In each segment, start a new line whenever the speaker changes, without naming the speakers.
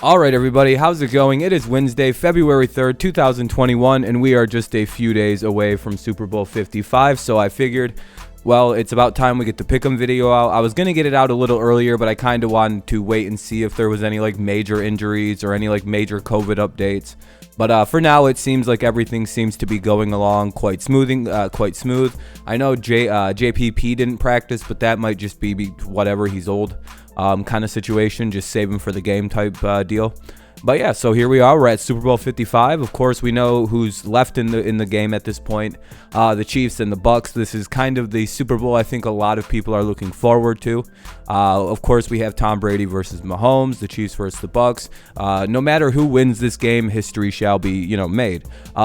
All right, everybody, how's it going? It is Wednesday, February 3rd, 2021, and we are just a few days away from Super Bowl 55, so I figured, well, it's about time we get the Pick'em video out. I was going to get it out a little earlier, but I kind of wanted to wait and see if there was any, major injuries or any, major COVID updates. But for now, it seems like everything seems to be going along quite smooth. I know JPP didn't practice, but that might just be whatever, he's old kind of situation, just save him for the game type deal. But yeah, so here we are. We're at Super Bowl 55. Of course, we know who's left in the game at this point. The Chiefs and the Bucs. This is kind of the Super Bowl I think a lot of people are looking forward to. Of course, we have Tom Brady versus Mahomes, the Chiefs versus the Bucs. No matter who wins this game, history shall be, made.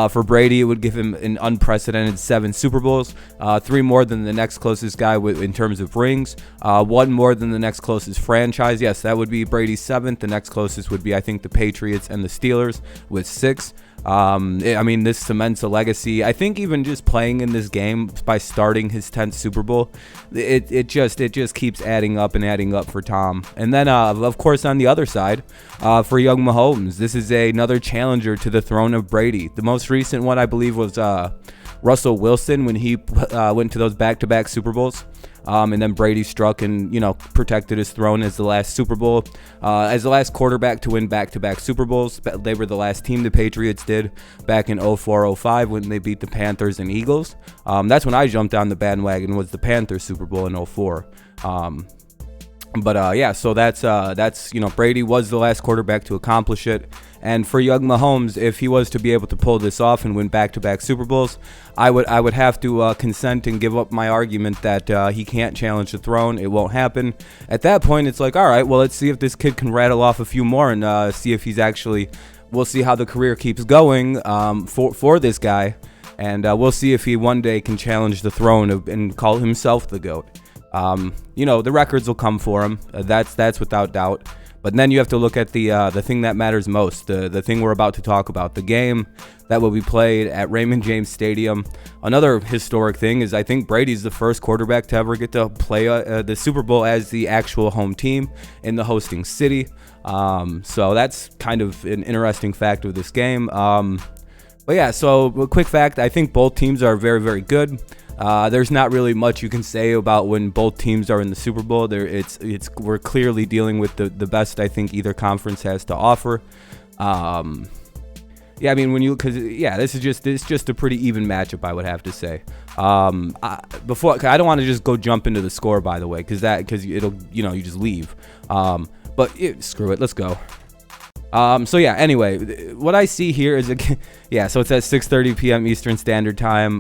For Brady, it would give him an unprecedented 7 Super Bowls, 3 more than the next closest guy in terms of rings, 1 more than the next closest franchise. Yes, that would be Brady's 7th. The next closest would be, I think, the Patriots and the Steelers with 6. This cements a legacy. I think even just playing in this game by starting his 10th Super Bowl, it just keeps adding up for Tom. And then, of course, on the other side, for young Mahomes, this is another challenger to the throne of Brady. The most recent one, I believe, was Russell Wilson when he went to those back-to-back Super Bowls. And then Brady struck and, protected his throne as the last Super Bowl, as the last quarterback to win back-to-back Super Bowls. They were the last team the Patriots did back in 04-05 when they beat the Panthers and Eagles. That's when I jumped on the bandwagon, was the Panthers Super Bowl in 04. So that's Brady was the last quarterback to accomplish it. And for young Mahomes, if he was to be able to pull this off and win back-to-back Super Bowls, I would have to consent and give up my argument that he can't challenge the throne. It won't happen. At that point, it's like, all right, well, let's see if this kid can rattle off a few more and see if he's actually. We'll see how the career keeps going for this guy, and we'll see if he one day can challenge the throne and call himself the GOAT. The records will come for him. That's without doubt. But then you have to look at the thing that matters most, the thing we're about to talk about, the game that will be played at Raymond James Stadium. Another historic thing is I think Brady's the first quarterback to ever get to play the Super Bowl as the actual home team in the hosting city. So that's kind of an interesting fact of this game. So a quick fact, I think both teams are very, very good. There's not really much you can say about when both teams are in the Super Bowl. We're clearly dealing with the best I think either conference has to offer. This is just a pretty even matchup, I would have to say. I don't want to just go jump into the score, by the way, because it'll you just leave. Screw it, let's go. Anyway, what I see here is so it's at 6:30 p.m. Eastern Standard Time.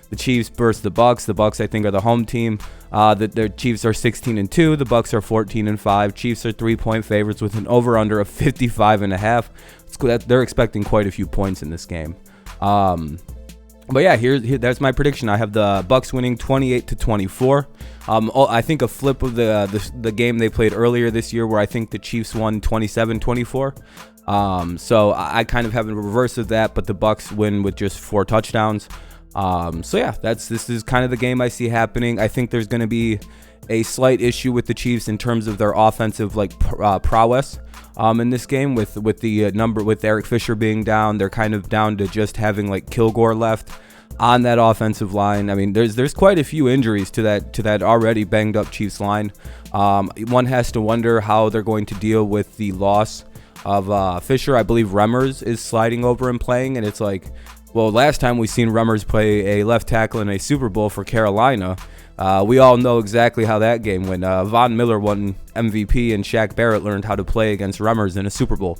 The Chiefs versus the Bucs. The Bucs, I think, are the home team. The Chiefs are 16-2. The Bucs are 14-5. Chiefs are 3-point favorites with an over/under of 55.5. It's cool. They're expecting quite a few points in this game. That's my prediction. I have the Bucs winning 28-24. I think a flip of the game they played earlier this year, where I think the Chiefs won 27-24. So I kind of have a reverse of that, but the Bucs win with just 4 touchdowns. This is kind of the game I see happening. I think there's going to be a slight issue with the Chiefs in terms of their offensive prowess in this game with Eric Fisher being down. They're kind of down to just having Kilgore left on that offensive line. I mean, there's quite a few injuries to that already banged up Chiefs line. One has to wonder how they're going to deal with the loss of Fisher. I believe Remmers is sliding over and playing, and it's last time we seen Remmers play a left tackle in a Super Bowl for Carolina, we all know exactly how that game went. Von Miller won MVP, and Shaq Barrett learned how to play against Remmers in a Super Bowl.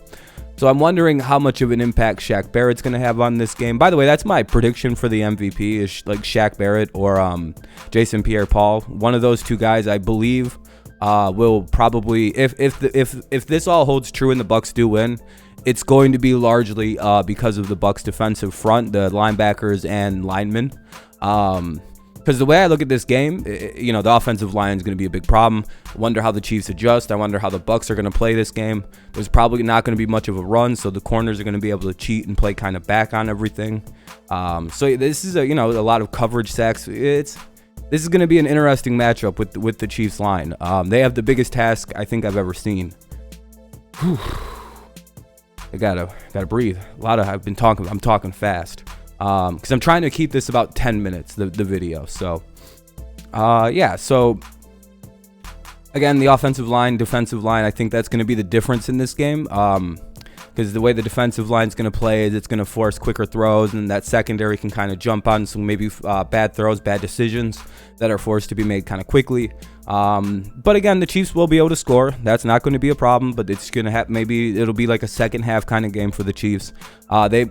So I'm wondering how much of an impact Shaq Barrett's going to have on this game. By the way, that's my prediction for the MVP is Shaq Barrett or Jason Pierre-Paul. One of those two guys, I believe, will probably, if this all holds true and the Bucs do win, it's going to be largely because of the Bucs defensive front, the linebackers and linemen. Because the way I look at this game, the offensive line is going to be a big problem. I wonder how the Chiefs adjust. I wonder how the Bucs are going to play this game. There's probably not going to be much of a run, so the corners are going to be able to cheat and play kind of back on everything. So this is a lot of coverage sacks. This is going to be an interesting matchup with the Chiefs line. They have the biggest task I think I've ever seen. I gotta breathe. I'm talking fast. Because I'm trying to keep this about 10 minutes, the video. So, yeah. So, again, the offensive line, defensive line, I think that's going to be the difference in this game. Because the way the defensive line is going to play is it's going to force quicker throws, and that secondary can kind of jump on some maybe bad throws, bad decisions that are forced to be made kind of quickly. But again, the Chiefs will be able to score. That's not going to be a problem, but it's going to have, maybe it'll be like a second half kind of game for the Chiefs. Or the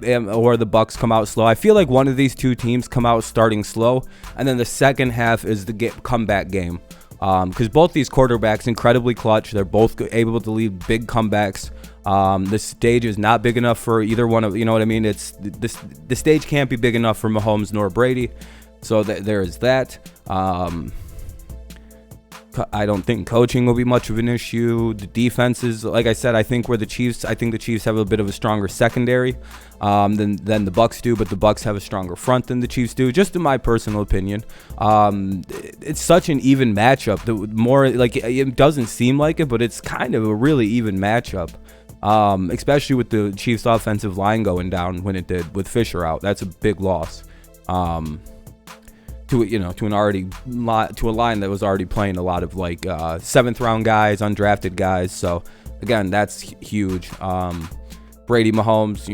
Bucs come out slow. I feel like one of these two teams come out starting slow, and then the second half is the comeback game. Because both these quarterbacks incredibly clutch. They're both able to lead big comebacks. The stage is not big enough for either one of, you know what I mean? It's the stage can't be big enough for Mahomes nor Brady. So there is that. I don't think coaching will be much of an issue. The defenses, like I said, I think the Chiefs have a bit of a stronger secondary than the Bucs do, but the Bucs have a stronger front than the Chiefs do, just in my personal opinion. It's such an even matchup. The more, like, it doesn't seem like it, but it's kind of a really even matchup. Especially with the Chiefs offensive line going down when it did with Fisher out. That's a big loss. To a line that was already playing a lot of like 7th round guys, undrafted guys. So again, that's huge. Brady, Mahomes,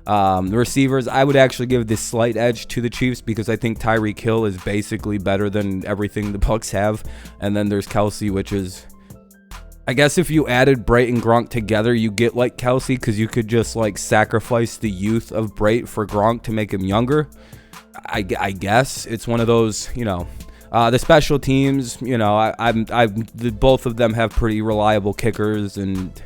the receivers, I would actually give this slight edge to the Chiefs because I think Tyreek Hill is basically better than everything the Bucs have. And then there's Kelsey, which is, I guess if you added Brait and Gronk together, you get like Kelsey because you could just like sacrifice the youth of Brait for Gronk to make him younger. I guess it's one of those, the special teams, both of them have pretty reliable kickers, and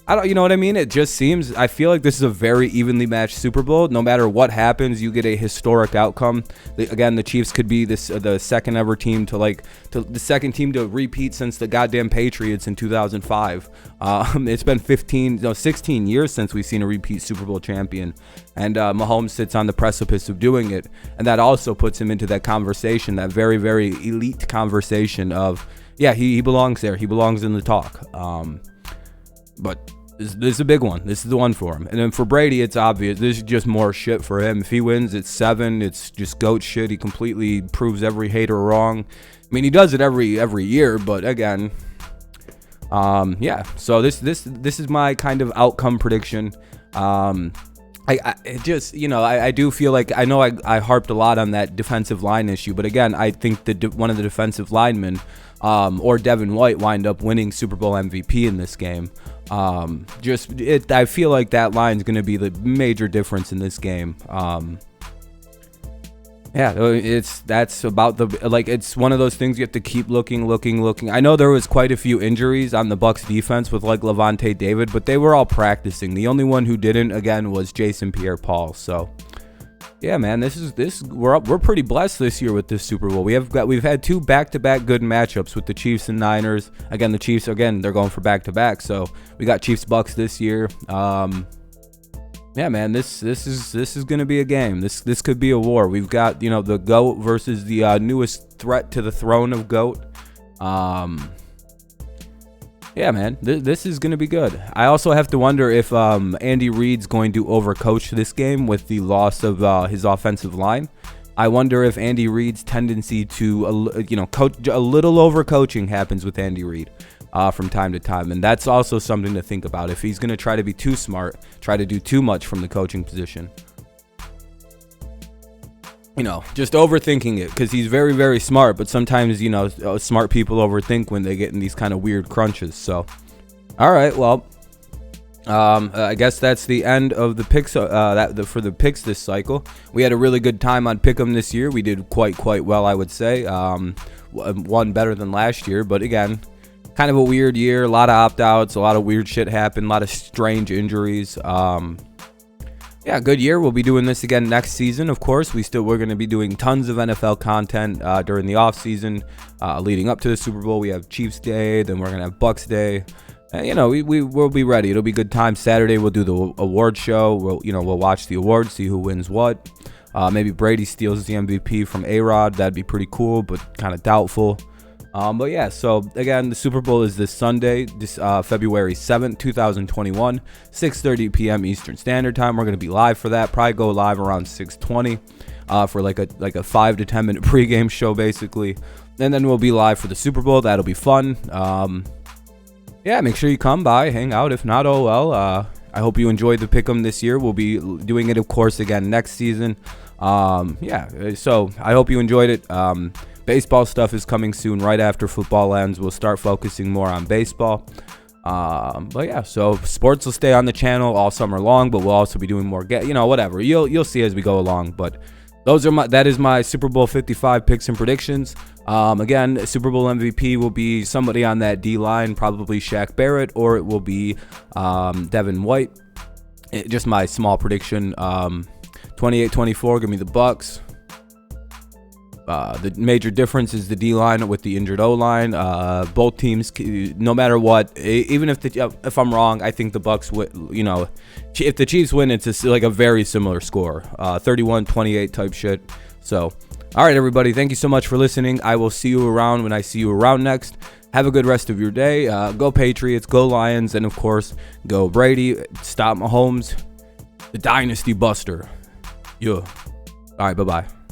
I don't, you know what I mean? It just seems, I feel like this is a very evenly matched Super Bowl. No matter what happens, you get a historic outcome. Again, the Chiefs could be the second ever team the second team to repeat since the goddamn Patriots in 2005. It's been 16 years since we've seen a repeat Super Bowl champion. And Mahomes sits on the precipice of doing it. And that also puts him into that conversation, that very, very elite conversation of, yeah, he belongs there. He belongs in the talk. But this is a big one. This is the one for him. And then for Brady, it's obvious. This is just more shit for him. If he wins, it's 7. It's just GOAT shit. He completely proves every hater wrong. I mean, he does it every year, but again, yeah. So this is my kind of outcome prediction. I do feel like, I know I harped a lot on that defensive line issue, but again, I think one of the defensive linemen, or Devin White, wind up winning Super Bowl MVP in this game. I feel like that line is going to be the major difference in this game. Yeah, that's about it's one of those things you have to keep looking. I know there was quite a few injuries on the Bucs defense with like Levante David, but they were all practicing. The only one who didn't, again, was Jason Pierre-Paul. So yeah, man, we're pretty blessed this year with this Super Bowl. We've had 2 back-to-back good matchups with the Chiefs and Niners. Again, the Chiefs, they're going for back-to-back. So we got Chiefs Bucs this year. Yeah, man, this is gonna be a game. This could be a war. We've got, the GOAT versus the newest threat to the throne of GOAT. Yeah, man, this is gonna be good. I also have to wonder if Andy Reid's going to overcoach this game with the loss of his offensive line. I wonder if Andy Reid's tendency to coach a little overcoaching happens with Andy Reid. From time to time, and that's also something to think about. If he's going to try to be too smart, try to do too much from the coaching position, just overthinking it, because he's very, very smart, but sometimes, smart people overthink when they get in these kind of weird crunches. So, all right, well, I guess that's the end of the picks for the picks this cycle. We had a really good time on Pick'em this year. We did quite well, I would say. One better than last year, but again, kind of a weird year, a lot of opt-outs, a lot of weird shit happened, a lot of strange injuries. Yeah, good year. We'll be doing this again next season, of course. We're going to be doing tons of NFL content during the off season, leading up to the Super Bowl. We have Chiefs Day, then we're going to have Bucs Day. We'll be ready. It'll be a good time. Saturday we'll do the award show. We'll watch the awards, see who wins what. Maybe Brady steals the MVP from A-Rod. That'd be pretty cool, but kind of doubtful. But yeah, so again, the Super Bowl is this Sunday, February 7th, 2021, 6:30 p.m. Eastern Standard Time. We're gonna be live for that. Probably go live around 6:20 for like a 5 to 10 minute pregame show, basically, and then we'll be live for the Super Bowl. That'll be fun. Yeah, make sure you come by, hang out. If not, oh well. I hope you enjoyed the pick'em this year. We'll be doing it, of course, again next season. Yeah, so I hope you enjoyed it. Baseball stuff is coming soon, right after football ends. We'll start focusing more on baseball. But yeah, so sports will stay on the channel all summer long, but we'll also be doing more, whatever. You'll see as we go along. But that is my Super Bowl 55 picks and predictions. Again, Super Bowl MVP will be somebody on that D line, probably Shaq Barrett, or it will be Devin White. Just my small prediction. 28-24, give me the Bucks. The major difference is the D-line with the injured O-line. Both teams, no matter what, even if I'm wrong, I think the Bucks if the Chiefs win, it's like a very similar score, 31-28 type shit. So, all right, everybody, thank you so much for listening. I will see you around when I see you around next. Have a good rest of your day. Go Patriots, go Lions, and of course, go Brady. Stop Mahomes, the Dynasty Buster. Yeah. All right, bye-bye.